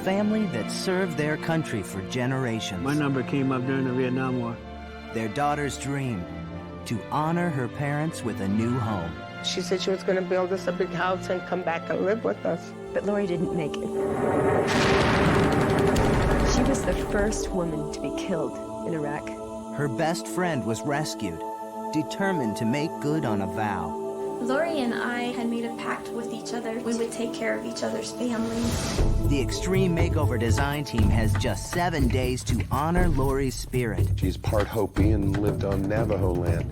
family that served their country for generations. My number came up during the Vietnam War. Their daughter's dream, to honor her parents with a new home. She said she was going to build us a big house and come back and live with us. But Lori didn't make it. She was the first woman to be killed in Iraq. Her best friend was rescued, determined to make good on a vow. Lori and I had made a pact with each other. We would take care of each other's families. The Extreme Makeover design team has just 7 days to honor Lori's spirit. She's part Hopi and lived on Navajo land.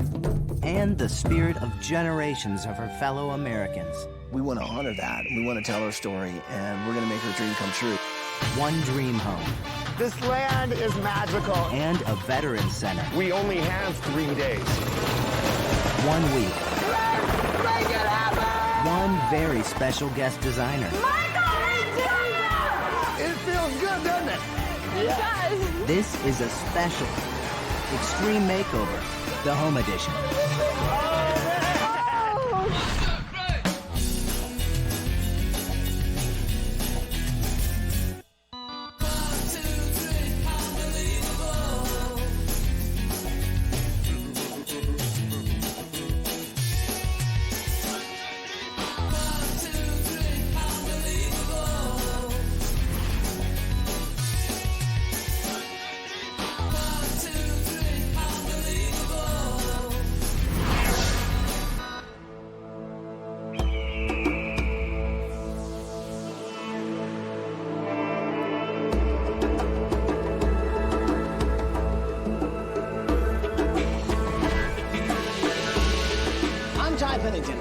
And the spirit of generations of her fellow Americans. We want to honor that. We want to tell her story, and we're going to make her dream come true. One dream home. This land is magical. And a veterans center. We only have 3 days. 1 week. Let's make it happen! One very special guest designer. It feels good, doesn't it? It does. This is a special Extreme Makeover, the Home Edition.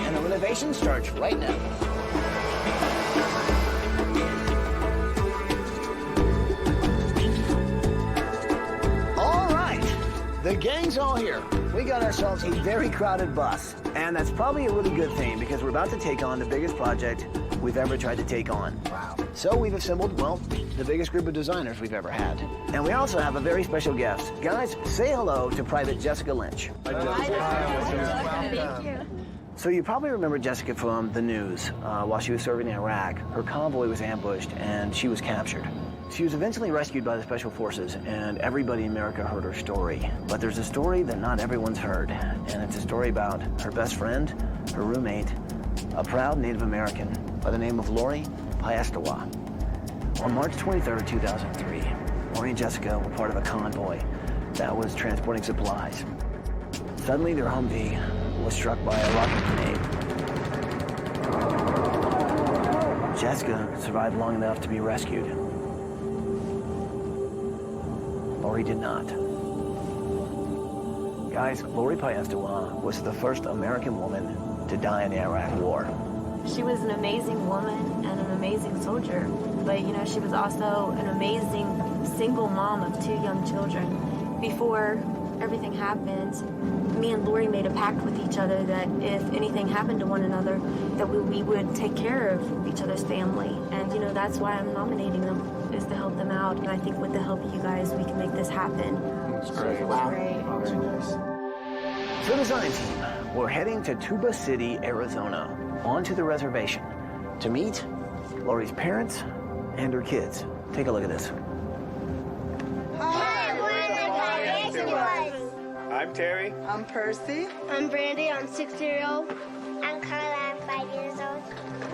And the renovation starts right now. All right, the gang's all here. We got ourselves a very crowded bus, and that's probably a really good thing because we're about to take on the biggest project we've ever tried to take on. Wow. So we've assembled, well, the biggest group of designers we've ever had. And we also have a very special guest. Guys, say hello to Private Jessica Lynch. Thank you. So you probably remember Jessica from the news. While she was serving in Iraq, her convoy was ambushed and she was captured. She was eventually rescued by the Special Forces, and everybody in America heard her story. But there's a story that not everyone's heard, and it's a story about her best friend, her roommate, a proud Native American by the name of Lori Piestewa. On March 23rd, 2003, Lori and Jessica were part of a convoy that was transporting supplies. Suddenly, their Humvee was struck by a rocket grenade. Jessica survived long enough to be rescued. Lori did not. Guys, Lori Piestewa was the first American woman to die in the Iraq War. She was an amazing woman and an amazing soldier, but you know, she was also an amazing single mom of 2 young children. Before everything happened, me and Lori made a pact with each other that if anything happened to one another, that we would take care of each other's family. And you know, that's why I'm nominating them, is to help them out. And I think with the help of you guys, we can make this happen. That's great. Wow. Great. Very nice. So design team, we're heading to Tuba City, Arizona, onto the reservation to meet Lori's parents and her kids. Take a look at this. Hi, we're the Piestewas. I'm Terry. I'm Percy. I'm Brandy. I'm 6-year-old. I'm Carla. I'm 5 years old.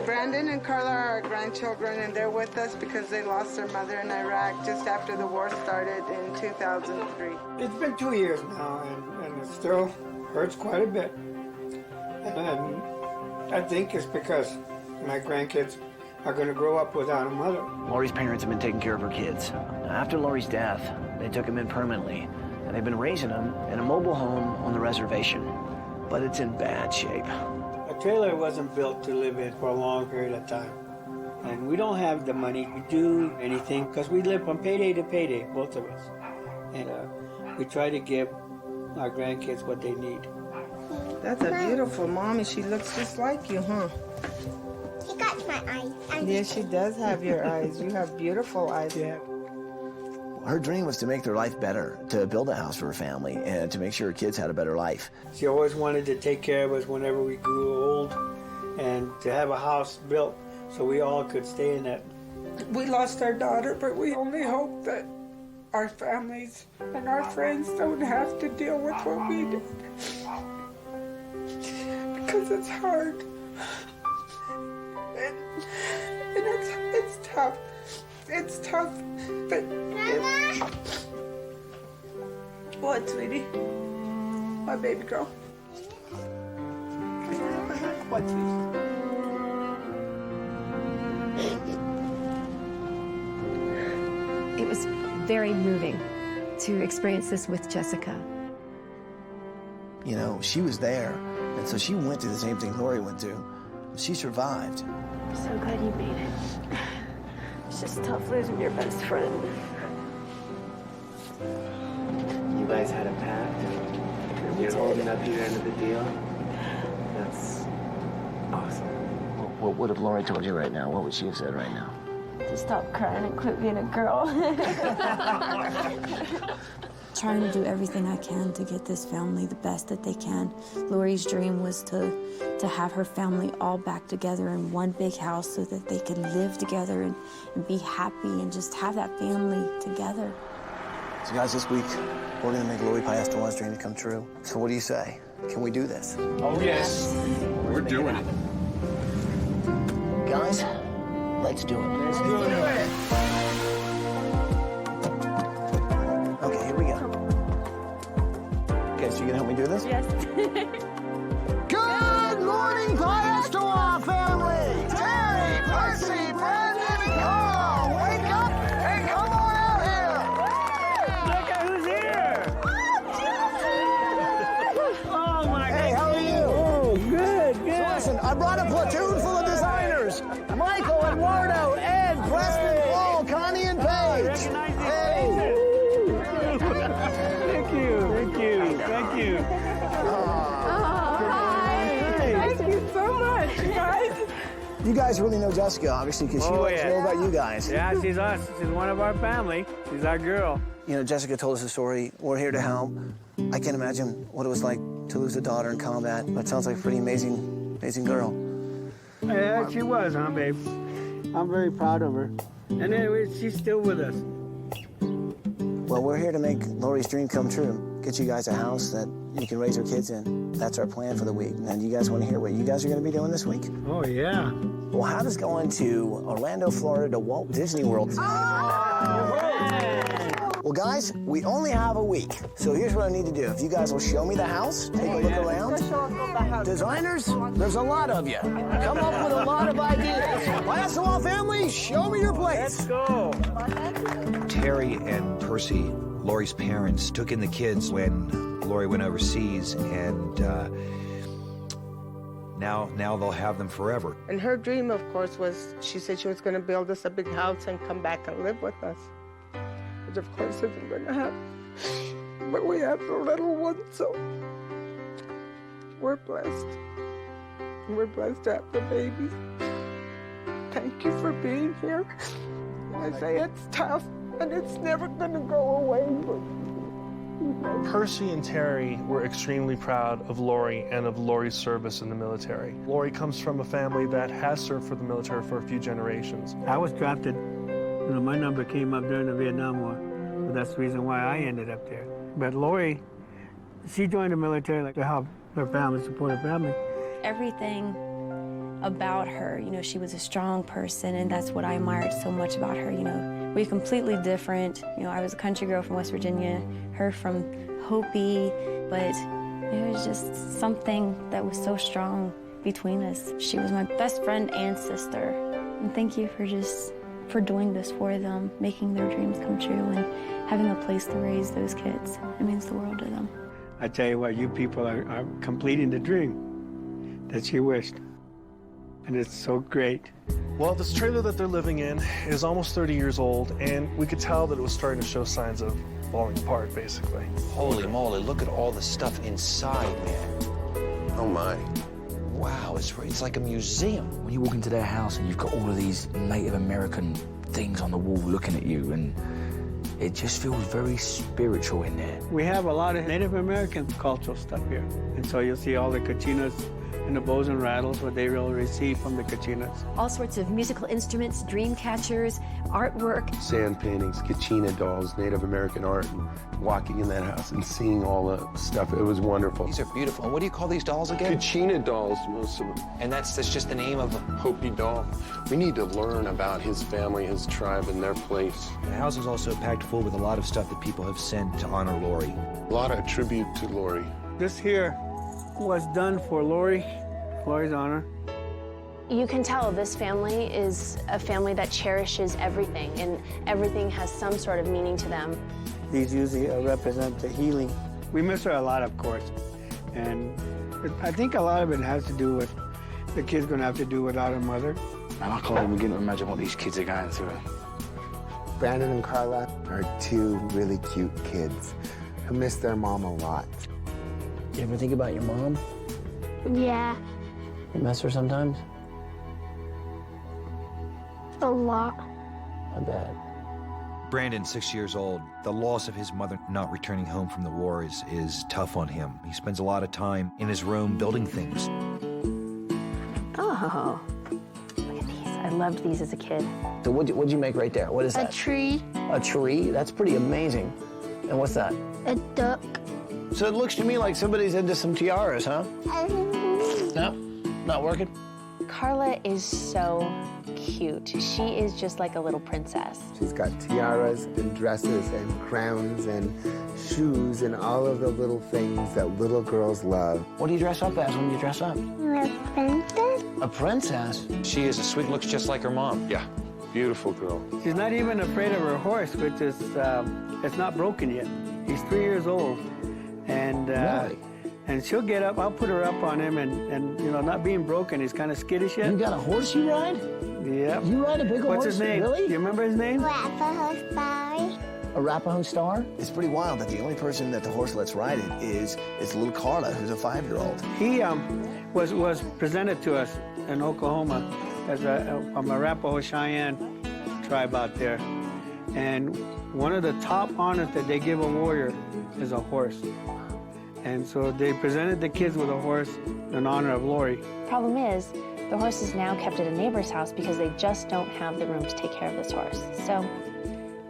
Brandon and Carla are our grandchildren, and they're with us because they lost their mother in Iraq just after the war started in 2003. It's been 2 years now, and it still hurts quite a bit. And I think it's because my grandkids are going to grow up without a mother. Lori's parents have been taking care of her kids. After Lori's death, they took them in permanently, and they've been raising them in a mobile home on the reservation. But it's in bad shape. A trailer wasn't built to live in for a long period of time. And we don't have the money to do anything because we live from payday to payday, both of us. And we try to give our grandkids what they need. That's a beautiful mommy. She looks just like you, huh? She got my eyes. Yeah, she does have your eyes. You have beautiful eyes. Yeah. Her dream was to make their life better, to build a house for her family, and to make sure her kids had a better life. She always wanted to take care of us whenever we grew old and to have a house built so we all could stay in that We lost our daughter, but we only hope that our families and our friends don't have to deal with what we did. Because it's hard. And it's tough. It's tough, but... What, sweetie? My baby girl. What, sweetie? It was very moving to experience this with Jessica. You know, she was there, and so she went through the same thing Lori went through. She survived. I'm so glad you made it. It's just tough losing your best friend. You guys had a pact. You're holding up your end of the deal. That's awesome. What would have Lori told you right now? What would she have said right now? To stop crying and quit being a girl. Trying to do everything I can to get this family the best that they can. Lori's dream was to have her family all back together in one big house so that they could live together and be happy and just have that family together. So guys, this week, we're gonna make Lori Piestewa's dream come true. So what do you say? Can we do this? Oh, yes. We're doing it. Guys, let's do it. Let's do it. Okay, here we go. Okay, so you gonna help me do this? Yes. Good morning, Piestewa family! Terry, Percy, Brandon, and Carl! Wake up and come on out here! Look at who's here! Oh, my God. Hey, how are you? Oh, good, good. So listen, I brought a platoon full of designers. Michael, Eduardo, Ed, Preston, Paul, Connie, and Paige. Hey! Thank you, thank you, thank you. Thank you so much, guys. You guys really know Jessica, obviously, because she wants to know about you guys. Yeah, she's us. She's one of our family. She's our girl. You know, Jessica told us a story. We're here to help. I can't imagine what it was like to lose a daughter in combat, but it sounds like a pretty amazing girl. Yeah, she was, huh, babe? I'm very proud of her. And anyway, she's still with us. Well, we're here to make Lori's dream come true. Get you guys a house that you can raise your kids in. That's our plan for the week. And you guys want to hear what you guys are going to be doing this week? Oh, yeah. Well, how does going to Orlando, Florida to Walt Disney World? Well, guys, we only have a week. So here's what I need to do. If you guys will show me the house, take a look around. Designers, there's a lot of you. Come up with a lot of ideas. Piestewa family, show me your place. Let's go. Terry and Percy, Lori's parents, took in the kids when Lori went overseas, and now they'll have them forever. And her dream, of course, was, she said she was going to build us a big house and come back and live with us. Which, of course, isn't going to happen. But we have the little one, so we're blessed. We're blessed to have the baby. Thank you for being here. I say it's tough, and it's never going to go away, but... Percy and Terry were extremely proud of Lori and of Lori's service in the military. Lori comes from a family that has served for the military for a few generations. I was drafted. You know, my number came up during the Vietnam War. But that's the reason why I ended up there. But Lori, she joined the military like to help her family, support her family. Everything about her, you know, she was a strong person, and that's what I admired so much about her. You know, we're completely different. You know, I was a country girl from West Virginia, her from Hopi, but it was just something that was so strong between us. She was my best friend and sister. And thank you for doing this for them, making their dreams come true, and having a place to raise those kids. It means the world to them. I tell you what, you people are completing the dream that she wished. And it's so great. Well, this trailer that they're living in is almost 30 years old, and we could tell that it was starting to show signs of falling apart, basically. Holy moly, look at all the stuff inside, man. Oh, my. Wow, it's like a museum. When you walk into their house and you've got all of these Native American things on the wall looking at you, and it just feels very spiritual in there. We have a lot of Native American cultural stuff here. And so you'll see all the Kachinas and the bows and rattles, what they will receive from the kachinas. All sorts of musical instruments, dream catchers, artwork. Sand paintings, kachina dolls, Native American art, and walking in that house and seeing all the stuff. It was wonderful. These are beautiful. And what do you call these dolls again? Kachina dolls, most of them. And that's just the name of them? Hopi doll. We need to learn about his family, his tribe, and their place. The house is also packed full with a lot of stuff that people have sent to honor Lori. A lot of tribute to Lori. This here was done for Lori's honor. You can tell this family is a family that cherishes everything, and everything has some sort of meaning to them. These usually represent the healing. We miss her a lot, of course, and I think a lot of it has to do with the kid's gonna have to do without her mother. And I can't even begin to imagine what these kids are going through. Brandon and Carla are two really cute kids who miss their mom a lot. You ever think about your mom? Yeah, You miss her sometimes? a lot. I bet. Brandon, 6 years old, the loss of his mother not returning home from the war is tough on him. He spends a lot of time in his room building things. Oh, look at these. I loved these as a kid. So what'd you make right there? What is that? A tree, A tree? That's pretty amazing. And what's that? a duck. So it looks to me like somebody's into some tiaras, huh? No? Not working? Carla is so cute. She is just like a little princess. She's got tiaras and dresses and crowns and shoes and all of the little things that little girls love. What do you dress up as when you dress up? A princess. A princess? She is a sweet, looks just like her mom. Yeah, beautiful girl. She's not even afraid of her horse, which is, it's not broken yet. He's 3 years old, and Really? and she'll get up. I'll put her up on him, and you know, not being broken, he's kind of skittish yet. You got a horse you ride? Yep. You ride a big horse? What's his name? Really? Do you remember his name? Arapaho Star. Arapaho Star? It's pretty wild that the only person that the horse lets ride it is little Carla, who's a 5-year-old. He was presented to us in Oklahoma as from Arapaho Cheyenne tribe out there, and one of the top honors that they give a warrior is a horse. And so they presented the kids with a horse in honor of Lori. Problem is, the horse is now kept at a neighbor's house because they just don't have the room to take care of this horse. So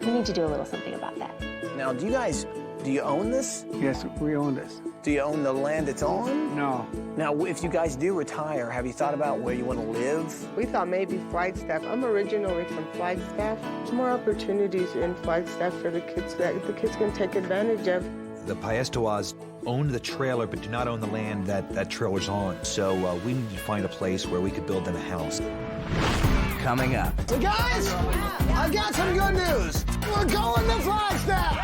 we need to do a little something about that. Now, do you own this? Yes, we own this. Do you own the land it's on? No. Now, if you guys do retire, have you thought about where you want to live? We thought maybe Flagstaff. I'm originally from Flagstaff. There's more opportunities in Flagstaff for the kids that the kids can take advantage of. The Piestewas own the trailer, but do not own the land that trailer's on. So we need to find a place where we could build them a house. Coming up. So guys, I've got some good news. We're going to Flagstaff.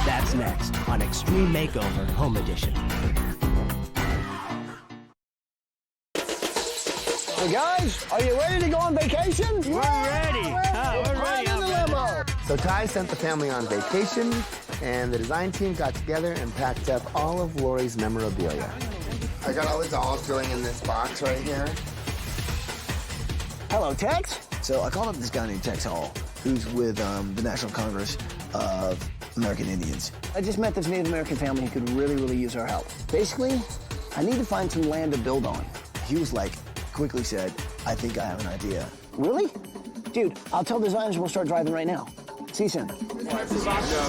That's next on Extreme Makeover Home Edition. So guys, are you ready to go on vacation? We're ready. We're ready. In the limo. So Ty sent the family on vacation, and the design team got together and packed up all of Lori's memorabilia. I got all the dolls going in this box right here. Hello, Tex. So I called up this guy named Tex Hall, who's with the National Congress of American Indians. I just met this Native American family who could really, really use our help. Basically, I need to find some land to build on. He was like, quickly said, I think I have an idea. Really? Dude, I'll tell designers we'll start driving right now. See you soon. So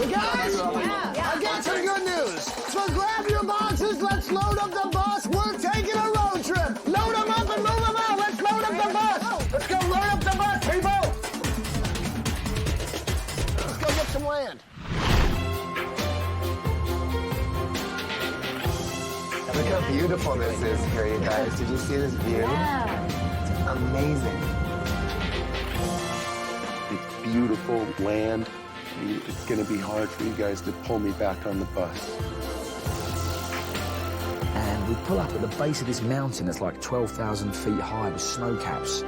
guys, I've got some good news. So grab your boxes, let's load up the bus. We're taking a road trip. Load them up and move them out. Let's load up the bus. Let's go load up the bus, people. Let's go get some land. Look how beautiful this is here, you guys. Did you see this view? Yeah. It's amazing. It's beautiful land. It's going to be hard for you guys to pull me back on the bus. And we pull up at the base of this mountain that's like 12,000 feet high with snow caps.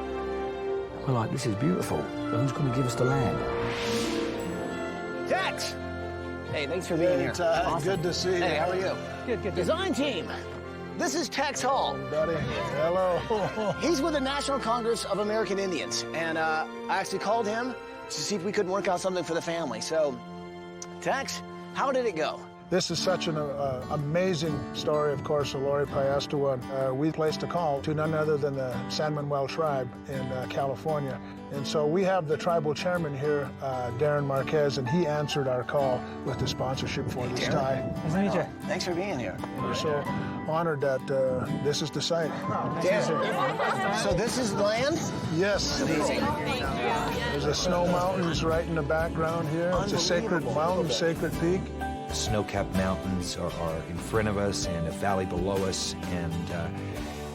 We're like, this is beautiful, but who's going to give us the land? Tex! Hey, thanks for being here. Awesome. Good to see you. Hey, how are you? Good. Design team. This is Tex Hall. Buddy, hello. He's with the National Congress of American Indians, and I actually called him to see if we couldn't work out something for the family. So, Tex, how did it go? This is such an amazing story, of course, of Lori Piestewa. We placed a call to none other than the San Manuel tribe in California. And so we have the tribal chairman here, Darren Marquez, and he answered our call with the sponsorship for this tie. Nice to meet you. Thanks for being here. We're so honored that this is the site. Darren, so this is land? Yes. Amazing. There's a snow mountains right in the background here. It's a sacred mountain, sacred peak. Snow-capped mountains are in front of us and a valley below us, and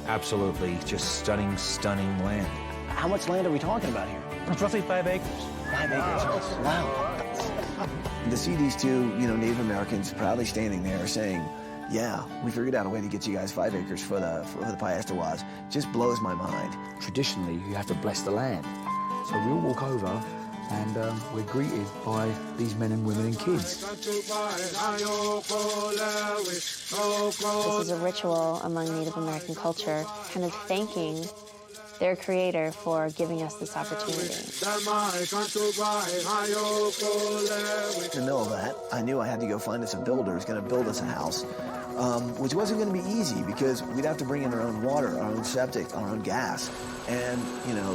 absolutely just stunning, stunning land. How much land are we talking about here? It's roughly 5 acres. 5 acres. Wow. To see these two, Native Americans proudly standing there saying, yeah, we figured out a way to get you guys 5 acres for the Piestewas, just blows my mind. Traditionally, you have to bless the land. So we all walk over and we're greeted by these men and women and kids. This is a ritual among Native American culture, kind of thanking their creator for giving us this opportunity. In the middle of that, I knew I had to go find us a builder who's going to build us a house, which wasn't going to be easy because we'd have to bring in our own water, our own septic, our own gas. And,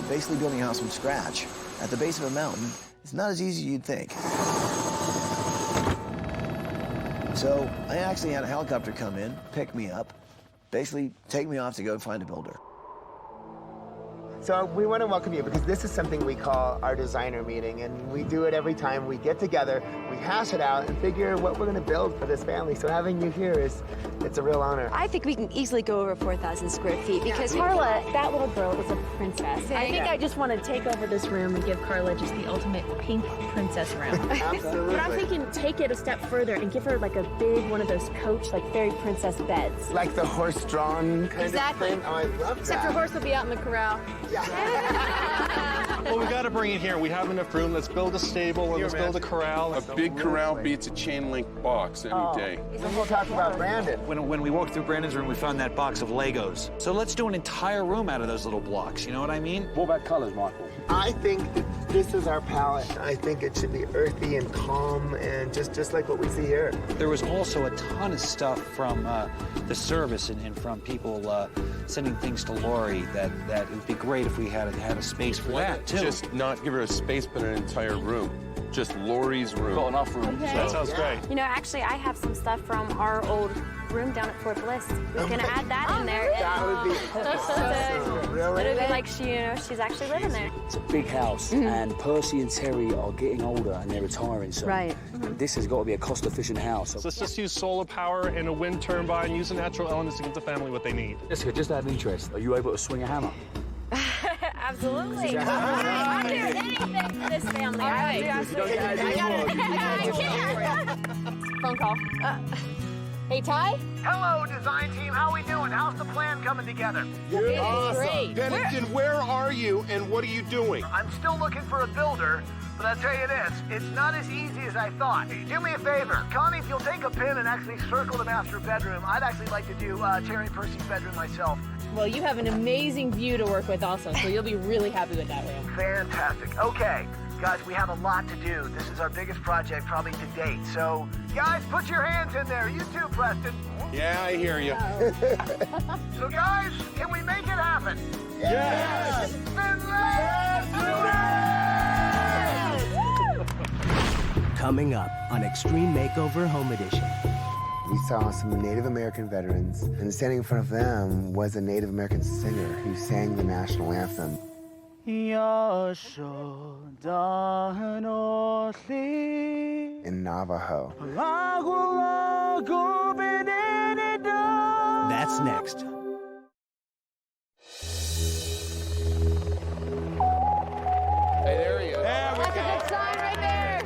basically building a house from scratch at the base of a mountain is not as easy as you'd think. So I actually had a helicopter come in, pick me up, basically take me off to go find a builder. So we want to welcome you because this is something we call our designer meeting, and we do it every time we get together, we hash it out and figure what we're going to build for this family. So having you here it's a real honor. I think we can easily go over 4,000 square feet because Carla, that little girl is a princess. I think I just want to take over this room and give Carla just the ultimate pink princess room. Absolutely. But I'm thinking take it a step further and give her like a big one of those coach, like fairy princess beds. Like the horse-drawn kind Exactly. of thing? Oh, I love that. Except her horse will be out in the corral. Well, we got to bring it here. We have enough room. Let's build a stable and let's build a corral. A big corral beats a chain link box any day. Then we'll talk about Brandon. When we walked through Brandon's room, we found that box of Legos. So let's do an entire room out of those little blocks, you know what I mean? What about colors, Michael? I think this is our palette. I think it should be earthy and calm and just like what we see here. There was also a ton of stuff from the service and from people sending things to Lori that it would be great if we had a space for that, too. Just not give her a space, but an entire room. Just Lori's room. Got enough room. Okay. That sounds great. Actually, I have some stuff from our old room down at Fort Bliss. We can add that in there. That would be So really? it'll be like she's actually living there. It's a big house, and Percy and Terry are getting older and they're retiring, so this has got to be a cost-efficient house. So let's just use solar power and a wind turbine, use the natural elements to give the family what they need. Jessica, just out of interest, are you able to swing a hammer? Absolutely. I'll do anything for this family. I can't. Phone call. Hey, Ty? Hello, design team. How we doing? How's the plan coming together? You're awesome. Great. Pennington, where are you and what are you doing? I'm still looking for a builder, but I'll tell you this, it's not as easy as I thought. Do me a favor. Connie, if you'll take a pin and actually circle the master bedroom, I'd actually like to do Terry and Percy's bedroom myself. Well, you have an amazing view to work with also, so you'll be really happy with that room. Fantastic. Okay. Guys, we have a lot to do. This is our biggest project probably to date. So, guys, put your hands in there. You too, Preston. Yeah, I hear you. So, guys, can we make it happen? Yes! Then let's do it! Coming up on Extreme Makeover Home Edition. We saw some Native American veterans, and standing in front of them was a Native American singer who sang the national anthem. In Navajo. That's next. Hey, there he is. That's a good sign right there.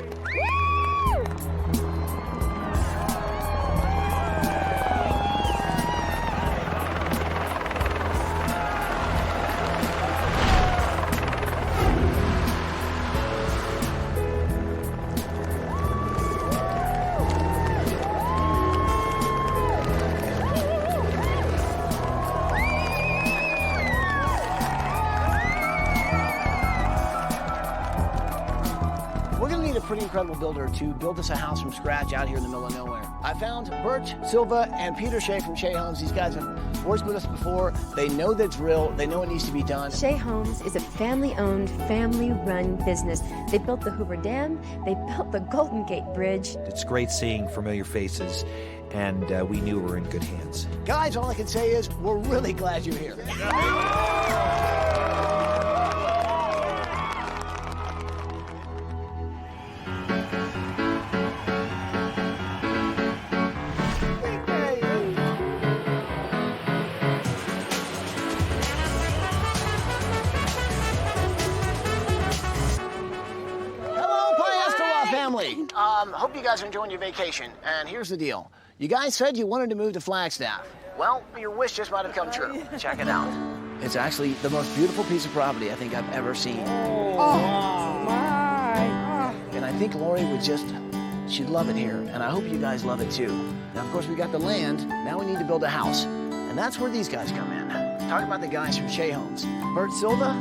incredible builder to build us a house from scratch out here in the middle of nowhere. I found Bert Silva and Peter Shea from Shea Homes. These guys have worked with us before. They know the drill. They know what needs to be done. Shea Homes is a family-owned, family-run business. They built the Hoover Dam. They built the Golden Gate Bridge. It's great seeing familiar faces, and we knew we were in good hands. Guys, all I can say is we're really glad you're here. Hope you guys are enjoying your vacation. And here's the deal. You guys said you wanted to move to Flagstaff. Well, your wish just might have come true. Check it out. It's actually the most beautiful piece of property I think I've ever seen. Oh, my. And I think Lori would she'd love it here. And I hope you guys love it too. Now, of course, we got the land. Now we need to build a house. And that's where these guys come in. Talk about the guys from Shea Homes. Bert Silva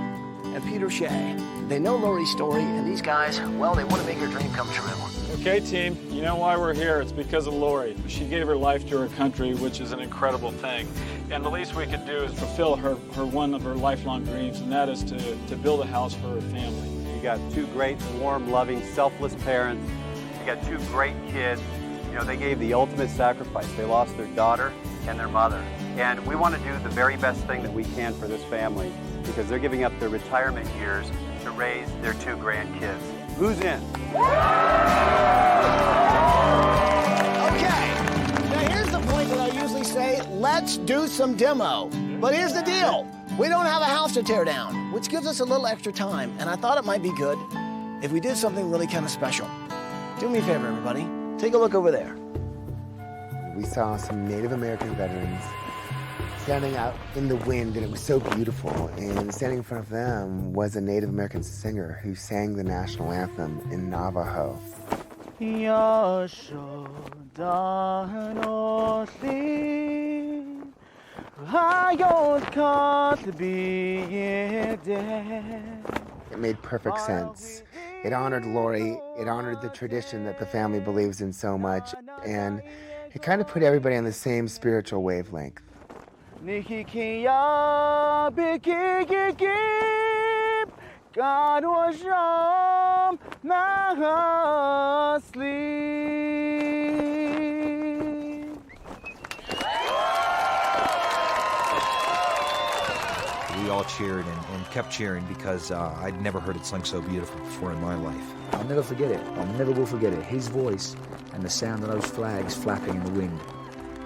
and Peter Shea. They know Lori's story, and these guys, well, they want to make her dream come true. Okay, team, you know why we're here. It's because of Lori. She gave her life to her country, which is an incredible thing. And the least we could do is fulfill her one of her lifelong dreams, and that is to build a house for her family. You got two great, warm, loving, selfless parents. You got two great kids. You know, they gave the ultimate sacrifice. They lost their daughter and their mother. And we want to do the very best thing that we can for this family because they're giving up their retirement years to raise their two grandkids. Who's in? Okay, now here's the point that I usually say, let's do some demo. But here's the deal. We don't have a house to tear down, which gives us a little extra time. And I thought it might be good if we did something really kind of special. Do me a favor, everybody. Take a look over there. We saw some Native American veterans standing out in the wind, and it was so beautiful. And standing in front of them was a Native American singer who sang the national anthem in Navajo. It made perfect sense. It honored Lori. It honored the tradition that the family believes in so much. And it kind of put everybody on the same spiritual wavelength. We all cheered and kept cheering because I'd never heard it sung so beautiful before in my life. I'll never forget it. I never will forget it. His voice and the sound of those flags flapping in the wind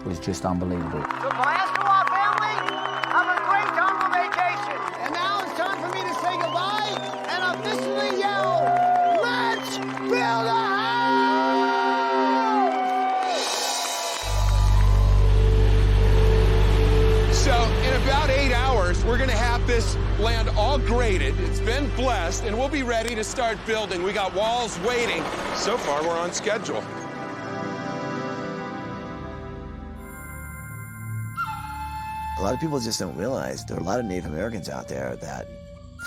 was just unbelievable. So Piestewa family, have a great time on vacation. And now it's time for me to say goodbye and officially yell, let's build a house! So in about 8 hours, we're gonna have this land all graded. It's been blessed, and we'll be ready to start building. We got walls waiting. So far, we're on schedule. A lot of people just don't realize there are a lot of Native Americans out there that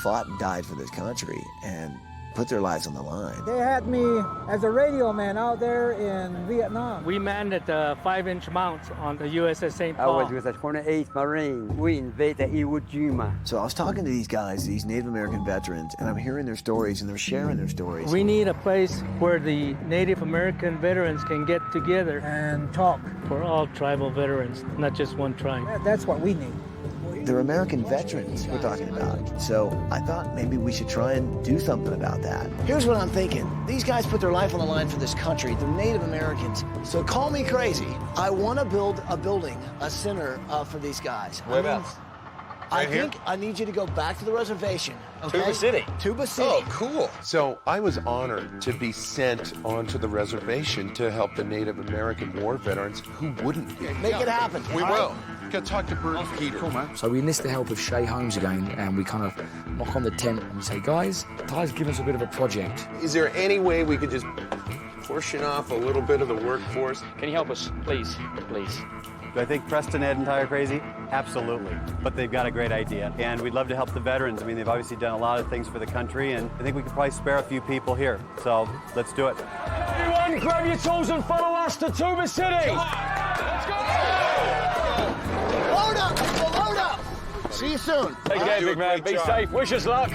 fought and died for this country and put their lives on the line. They had me as a radio man out there in Vietnam. We manned the 5-inch mounts on the USS St. Paul. I was with the 28th Marine. We invaded Iwo Jima. So I was talking to these guys, these Native American veterans, and I'm hearing their stories, and they're sharing their stories. We need a place where the Native American veterans can get together and talk. For all tribal veterans, not just one tribe. That's what we need. They're American veterans we're talking about. So I thought maybe we should try and do something about that. Here's what I'm thinking. These guys put their life on the line for this country. They're Native Americans. So call me crazy. I want to build a building, a center for these guys. Whereabouts? I think I need you to go back to the reservation. Okay? Tuba City. Tuba City. Oh, cool. So I was honored to be sent onto the reservation to help the Native American war veterans. Who wouldn't be? Make it happen. We will. Go talk to Bert and Peter. Cool, man. So we enlist the help of Shea Homes again, and we kind of knock on the tent and say, guys, Ty's given us a bit of a project. Is there any way we could just portion off a little bit of the workforce? Can you help us, please? Please. Do I think Preston, Ed, and Ty are crazy? Absolutely. But they've got a great idea. And we'd love to help the veterans. I mean, they've obviously done a lot of things for the country, and I think we could probably spare a few people here. So let's do it. Everyone, grab your tools and follow us to Tuba City. Let's go! Load up, people, load up. See you soon. Take care, big man. Be safe. Wish us luck.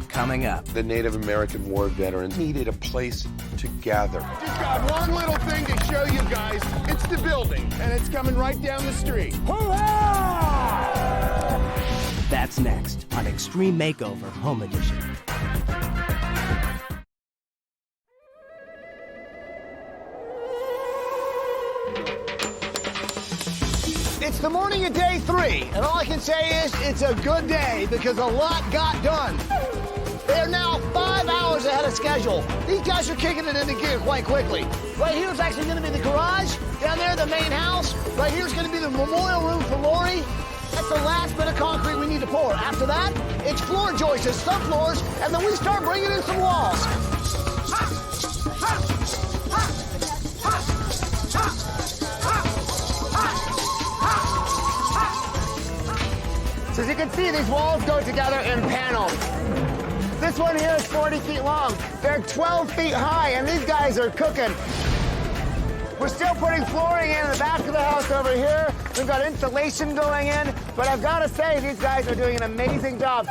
Coming up. The Native American war veterans needed a place to gather. Just got one little thing to show you guys. It's the building, and it's coming right down the street. That's next on Extreme Makeover Home Edition. It's the morning of day 3, and all I can say is it's a good day because a lot got done. They are now 5 hours ahead of schedule. These guys are kicking it into gear quite quickly. Right here is actually going to be the garage. Down there, the main house. Right here is going to be the memorial room for Lori. That's the last bit of concrete we need to pour. After that, it's floor joists, subfloors, and then we start bringing in some walls. So as you can see, these walls go together in panels. This one here is 40 feet long. They're 12 feet high, and these guys are cooking. We're still putting flooring in the back of the house over here. We've got insulation going in, but I've got to say, these guys are doing an amazing job.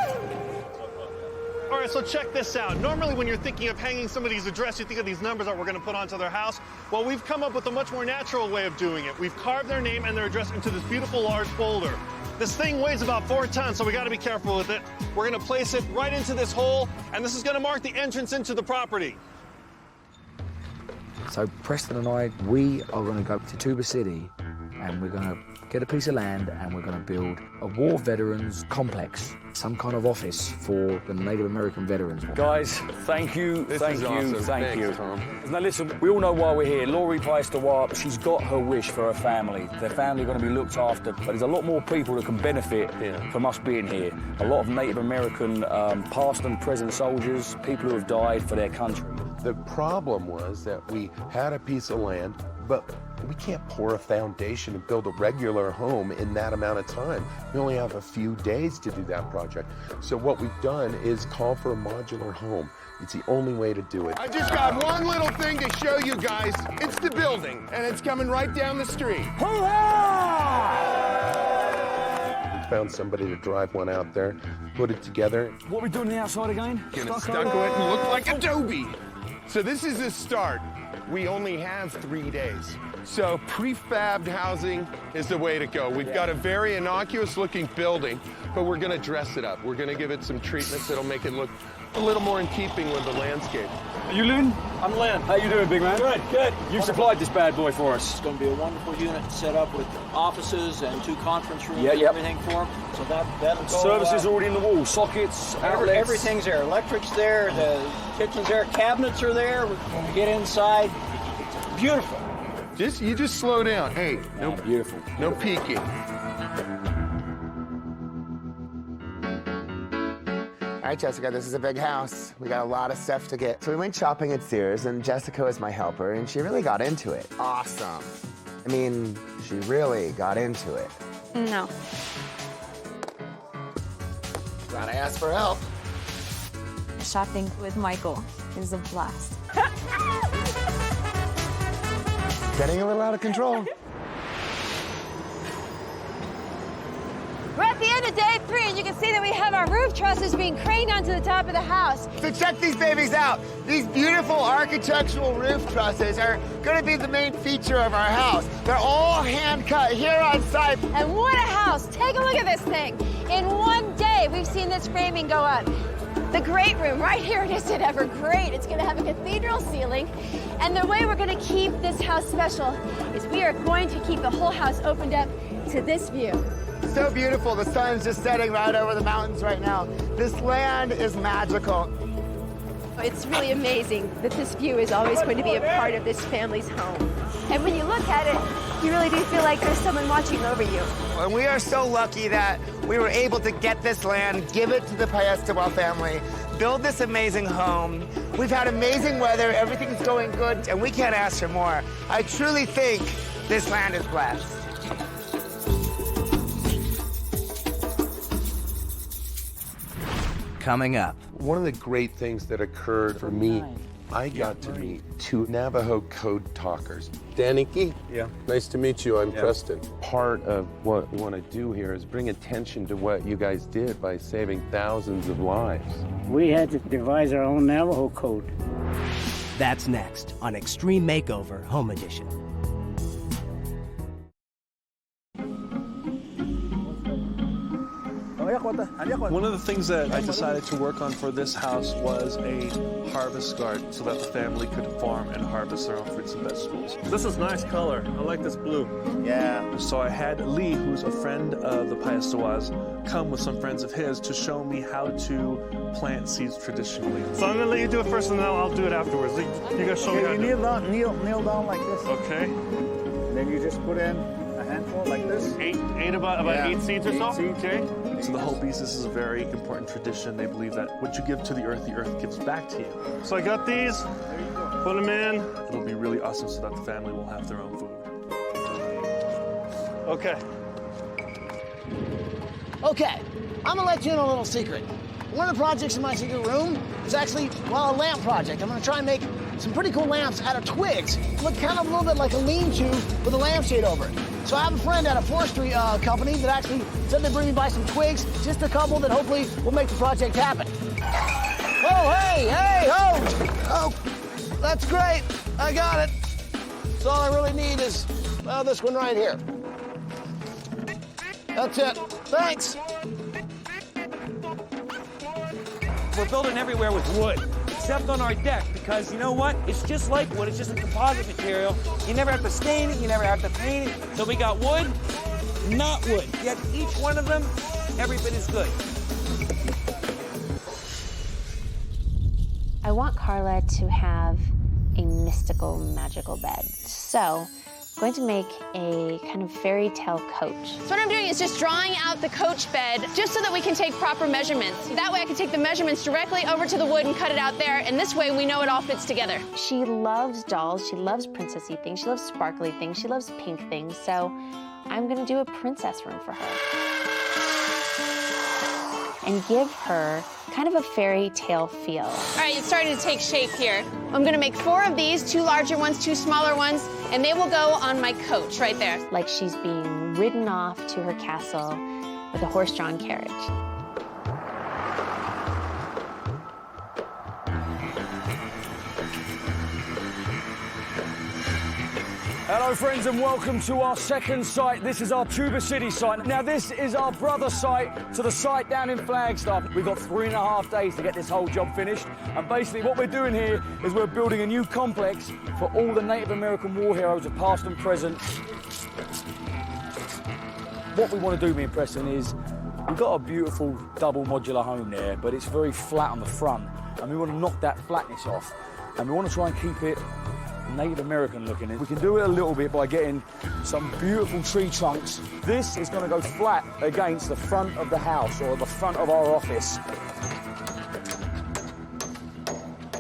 All right, so check this out. Normally when you're thinking of hanging somebody's address, you think of these numbers that we're going to put onto their house. Well, we've come up with a much more natural way of doing it. We've carved their name and their address into this beautiful large folder. This thing weighs about 4 tons, so we got to be careful with it. We're going to place it right into this hole, and this is going to mark the entrance into the property. So Preston and I, we are going to go to Tuba City, and we're going to get a piece of land, and we're going to build a war veterans complex, some kind of office for the Native American veterans. Guys, thank you, thank you. Now listen, we all know why we're here. Lori Piestewa, she's got her wish for her family. Their family are going to be looked after, but there's a lot more people that can benefit from us being here. A lot of Native American past and present soldiers, people who have died for their country. The problem was that we had a piece of land, but we can't pour a foundation and build a regular home in that amount of time. We only have a few days to do that project. So what we've done is call for a modular home. It's the only way to do it. I just got one little thing to show you guys. It's the building, and it's coming right down the street. We found somebody to drive one out there, put it together. What are we doing on the outside again? Gonna stucco it and look like adobe. So this is the start. We only have 3 days. So prefabbed housing is the way to go. We've got a very innocuous looking building, but we're gonna dress it up. We're gonna give it some treatments that'll make it look a little more in keeping with the landscape. Are you Lynn? I'm Lynn. How you doing, big man? Good, good. You've supplied this bad boy for us. It's going to be a wonderful unit set up with offices and 2 conference rooms and everything for them. So that'll go. Services already in the wall, sockets, outlets. Everything's there. Electric's there, the kitchen's there, cabinets are there. When we get inside, it's beautiful. You just slow down. Hey, no, beautiful. No peeking. All right, Jessica, this is a big house. We got a lot of stuff to get. So we went shopping at Sears, and Jessica was my helper, and she really got into it. Awesome. I mean, she really got into it. No. Glad I asked for help. Shopping with Michael is a blast. Getting a little out of control. We're at the end of day 3, and you can see that we have our roof trusses being craned onto the top of the house. So check these babies out. These beautiful architectural roof trusses are going to be the main feature of our house. They're all hand cut here on site. And what a house. Take a look at this thing. In one day, we've seen this framing go up. The great room, right here it is at Ever Great. It's going to have a cathedral ceiling. And the way we're going to keep this house special is we are going to keep the whole house opened up to this view. So beautiful. The sun's just setting right over the mountains right now. This land is magical. It's really amazing that this view is always going to be a part of this family's home. And when you look at it, you really do feel like there's someone watching over you. And we are so lucky that we were able to get this land, give it to the Piestewa family. build this amazing home. We've had amazing weather, everything's going good, and we can't ask for more. I truly think this land is blessed. Coming up. One of the great things that occurred for me, I got to meet two Navajo code talkers. Daniki? Yeah. Nice to meet you. I'm Preston. Part of what we want to do here is bring attention to what you guys did by saving thousands of lives. We had to devise our own Navajo code. That's next on Extreme Makeover Home Edition. One of the things that I decided to work on for this house was a harvest garden so that the family could farm and harvest their own fruits and vegetables. This is nice color. I like this blue. Yeah. So I had Lee, who's a friend of the Piestewas, come with some friends of his to show me how to plant seeds traditionally. So I'm gonna let you do it first and then I'll do it afterwards. You guys show me how to do it. Kneel down like this. Okay. Then you just put in a handful like this. About 8 seeds or so? Okay. So the Hopi, this is a very important tradition. They believe that what you give to the earth gives back to you. So I got these, put them in. It'll be really awesome so that the family will have their own food. Okay. Okay, I'm gonna let you in on a little secret. One of the projects in my secret room is actually, well, a lamp project. I'm gonna try and make some pretty cool lamps out of twigs. Look kind of a little bit like a lean-to with a lampshade over it. So I have a friend at a forestry company that actually said they'd bring me by some twigs, just a couple that hopefully will make the project happen. Oh, hey, oh, that's great. I got it. So all I really need is, well, this one right here. That's it. Thanks. We're building everywhere with wood, except on our deck, because you know what? It's just like wood, it's just a composite material. You never have to stain it, you never have to paint it. So we got wood, not wood. Yet each one of them, every bit is good. I want Carla to have a mystical, magical bed. So I'm going to make a kind of fairy tale coach. So what I'm doing is just drawing out the coach bed just so that we can take proper measurements. That way I can take the measurements directly over to the wood and cut it out there, and this way we know it all fits together. She loves dolls, she loves princessy things, she loves sparkly things, she loves pink things, so I'm gonna do a princess room for her. And give her kind of a fairy tale feel. All right, it's starting to take shape here. I'm gonna make 4 of these, 2 larger ones, 2 smaller ones, and they will go on my coach right there. Like she's being ridden off to her castle with a horse-drawn carriage. Hello friends and welcome to our second site. This is our Tuba City site. Now this is our brother site to the site down in Flagstaff. We've got 3.5 days to get this whole job finished. And basically what we're doing here is we're building a new complex for all the Native American war heroes of past and present. What we want to do, me and Preston, is we've got a beautiful double modular home there, but it's very flat on the front. And we want to knock that flatness off. And we want to try and keep it Native American looking. We can do it a little bit by getting some beautiful tree trunks. This is going to go flat against the front of the house or the front of our office.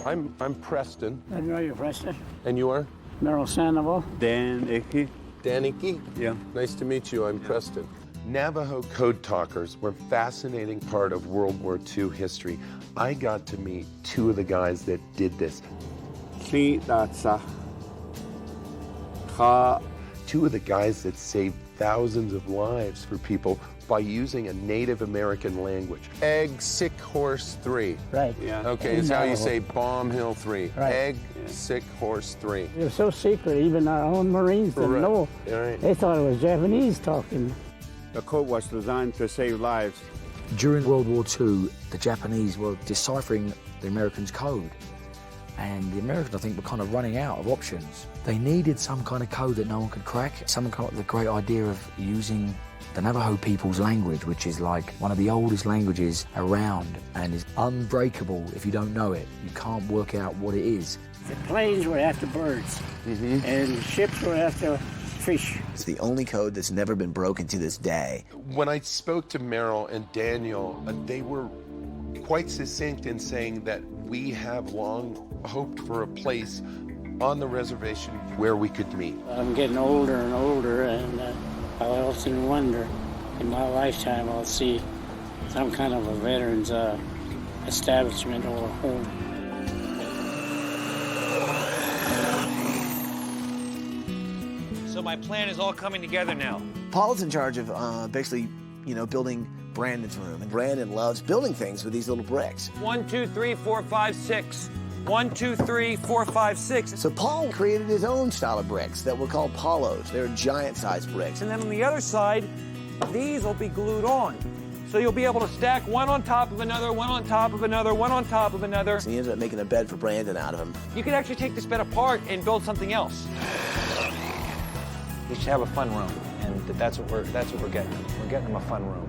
I'm Preston. I know you're Preston. And you are? Merrill Sandoval. Daniki. Daniki? Yeah. Nice to meet you. I'm Preston. Navajo code talkers were a fascinating part of World War II history. I got to meet 2 of the guys that did this. 2 of the guys that saved thousands of lives for people by using a Native American language. Egg, sick horse 3. Right. Yeah. Okay, it's how you say Bomb Hill 3. Right. Egg, sick horse 3. It was so secret, even our own Marines didn't know. Right. They thought it was Japanese talking. The code was designed to save lives. During World War II, the Japanese were deciphering the Americans' code. And the Americans, I think, were kind of running out of options. They needed some kind of code that no one could crack. Someone came up with the great idea of using the Navajo people's language, which is like one of the oldest languages around and is unbreakable if you don't know it. You can't work out what it is. The planes were after birds, and ships were after fish. It's the only code that's never been broken to this day. When I spoke to Merrill and Daniel, they were quite succinct in saying that we have long hoped for a place on the reservation where we could meet. I'm getting older and older, and I often wonder, in my lifetime, I'll see some kind of a veterans establishment or home. So my plan is all coming together now. Paul's in charge of basically, building Brandon's room. And Brandon loves building things with these little bricks. 1, 2, 3, 4, 5, 6. 1, 2, 3, 4, 5, 6. So Paul created his own style of bricks that we'll call Paulos. They're giant-sized bricks. And then on the other side, these will be glued on. So you'll be able to stack one on top of another, one on top of another, one on top of another. So he ended up making a bed for Brandon out of them. You could actually take this bed apart and build something else. We should have a fun room, and that's what we're getting. We're getting them a fun room.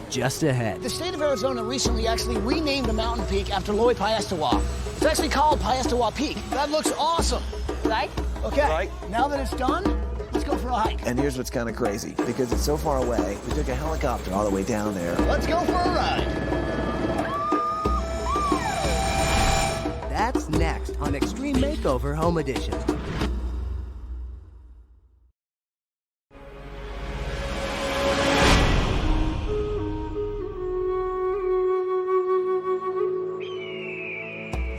Just ahead. The state of Arizona recently actually renamed the mountain peak after Lori Piestewa. It's actually called Piestewa Peak. That looks awesome. Like? Okay, Like? now that it's done, let's go for a hike. And here's what's kind of crazy. Because it's so far away, we took a helicopter all the way down there. Let's go for a ride. That's next on Extreme Makeover Home Edition.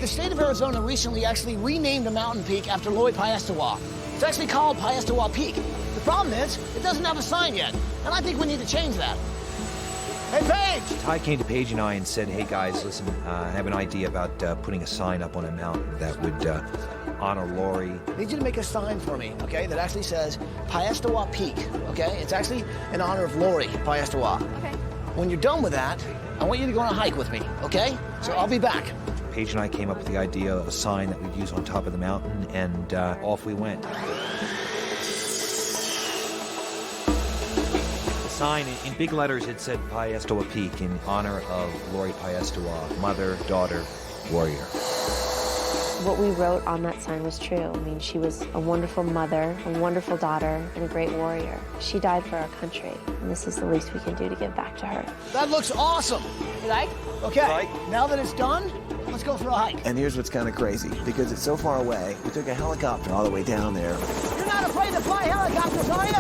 The state of Arizona recently actually renamed the mountain peak after Lori Piestewa. It's actually called Piestewa Peak. The problem is, it doesn't have a sign yet, and I think we need to change that. Hey, Paige! Ty came to Paige and I and said, hey guys, listen, I have an idea about putting a sign up on a mountain that would honor Lori. I need you to make a sign for me, okay, that actually says Piestewa Peak, okay? It's actually in honor of Lori Piestewa. Okay. When you're done with that, I want you to go on a hike with me, okay? So I'll be back. Paige and I came up with the idea of a sign that we'd use on top of the mountain, and off we went. The sign, in big letters, it said Piestewa Peak in honor of Lori Piestewa, mother, daughter, warrior. What we wrote on that sign was true. I mean, she was a wonderful mother, a wonderful daughter, and a great warrior. She died for our country, and this is the least we can do to give back to her. That looks awesome. You like? Okay, now that it's done, let's go for a hike. And here's what's kind of crazy. Because it's so far away, we took a helicopter all the way down there. You're not afraid to fly helicopters, are you?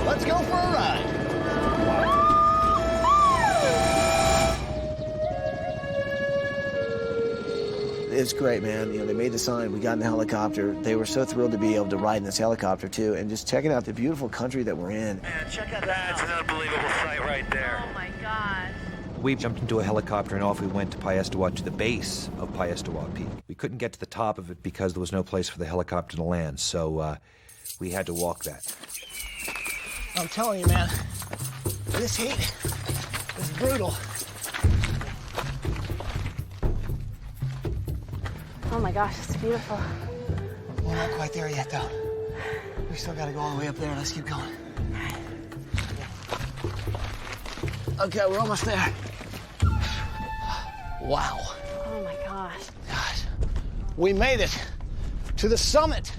Let's go for a ride. It's great, man. They made the sign. We got in the helicopter. They were so thrilled to be able to ride in this helicopter, too, and just checking out the beautiful country that we're in. Man, check out That's an unbelievable sight right there. Oh my gosh. We jumped into a helicopter and off we went to Piestewa, to the base of Piestewa Peak. We couldn't get to the top of it because there was no place for the helicopter to land, so we had to walk that. I'm telling you, man, this heat is brutal. Oh my gosh, it's beautiful. We're not quite there yet, though. We still gotta go all the way up there. Let's keep going. Okay, we're almost there. Wow. Oh my gosh. Gosh, we made it to the summit.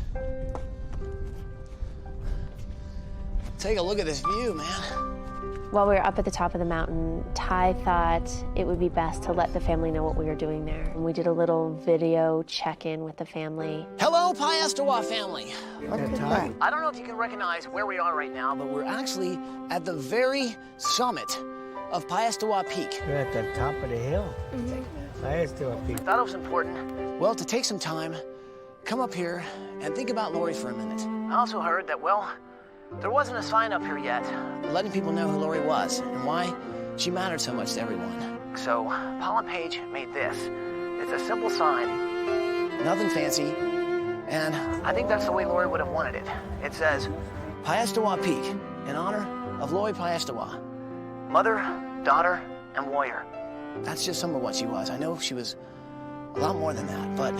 Take a look at this view, man. While we were up at the top of the mountain, Ty thought it would be best to let the family know what we were doing there. And we did a little video check-in with the family. Hello, Piestewa family. Ty. I don't know if you can recognize where we are right now, but we're actually at the very summit of Piestewa Peak. We're at the top of the hill. Piestewa Peak. Thought it was important, well, to take some time, come up here and think about Lori for a minute. I also heard that, well, there wasn't a sign up here yet letting people know who Lori was and why she mattered so much to everyone. So Paul and Paige made this. It's a simple sign, nothing fancy, and I think that's the way Lori would have wanted it. It says, Piestewa Peak, in honor of Lori Piestewa, mother, daughter, and warrior. That's just some of what she was. I know she was a lot more than that, but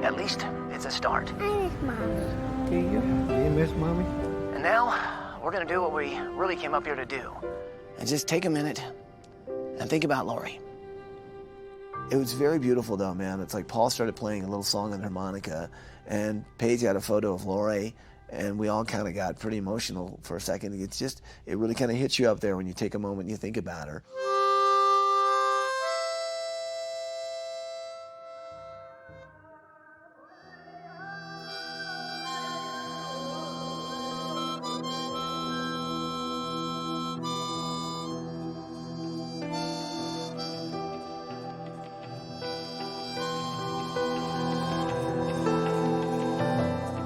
at least it's a start. I miss Mommy. Do you? Do you miss Mommy? And now, we're gonna do what we really came up here to do. And just take a minute and think about Lori. It was very beautiful, though, man. It's like Paul started playing a little song on harmonica, and Paige had a photo of Lori, And we all kind of got pretty emotional for a second. It really kind of hits you up there when you take a moment and you think about her.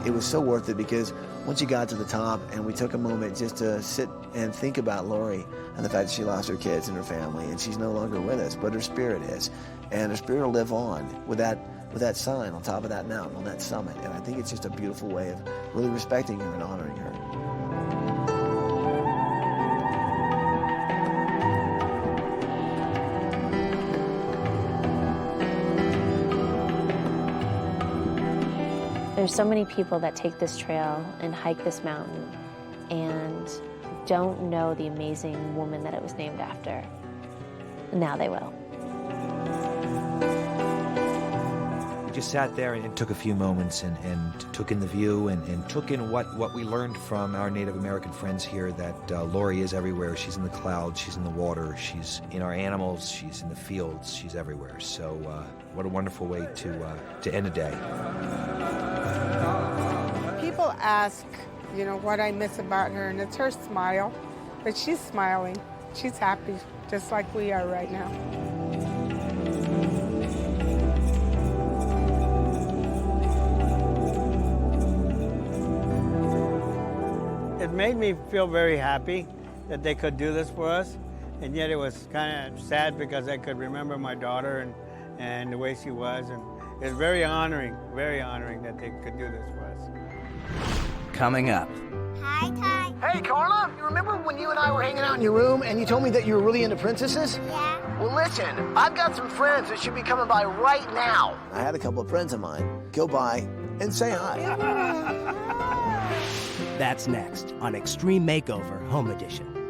It was so worth it because once you got to the top and we took a moment just to sit and think about Lori and the fact that she lost her kids and her family and she's no longer with us, but her spirit is. And her spirit will live on with that sign on top of that mountain, on that summit. And I think it's just a beautiful way of really respecting her and honoring her. There's so many people that take this trail and hike this mountain and don't know the amazing woman that it was named after. Now they will. We just sat there and took a few moments and took in the view and took in what we learned from our Native American friends here, that Lori is everywhere. She's in the clouds, she's in the water, she's in our animals, she's in the fields, she's everywhere. So what a wonderful way to end a day. People ask, what I miss about her, and it's her smile. But she's smiling. She's happy, just like we are right now. It made me feel very happy that they could do this for us, and yet it was kind of sad because I could remember my daughter and the way she was, and it's very honoring that they could do this for us. Coming up. Hi, Ty. Hey, Carla, you remember when you and I were hanging out in your room and you told me that you were really into princesses? Yeah. Well, listen, I've got some friends that should be coming by right now. I had a couple of friends of mine go by and say hi. That's next on Extreme Makeover Home Edition.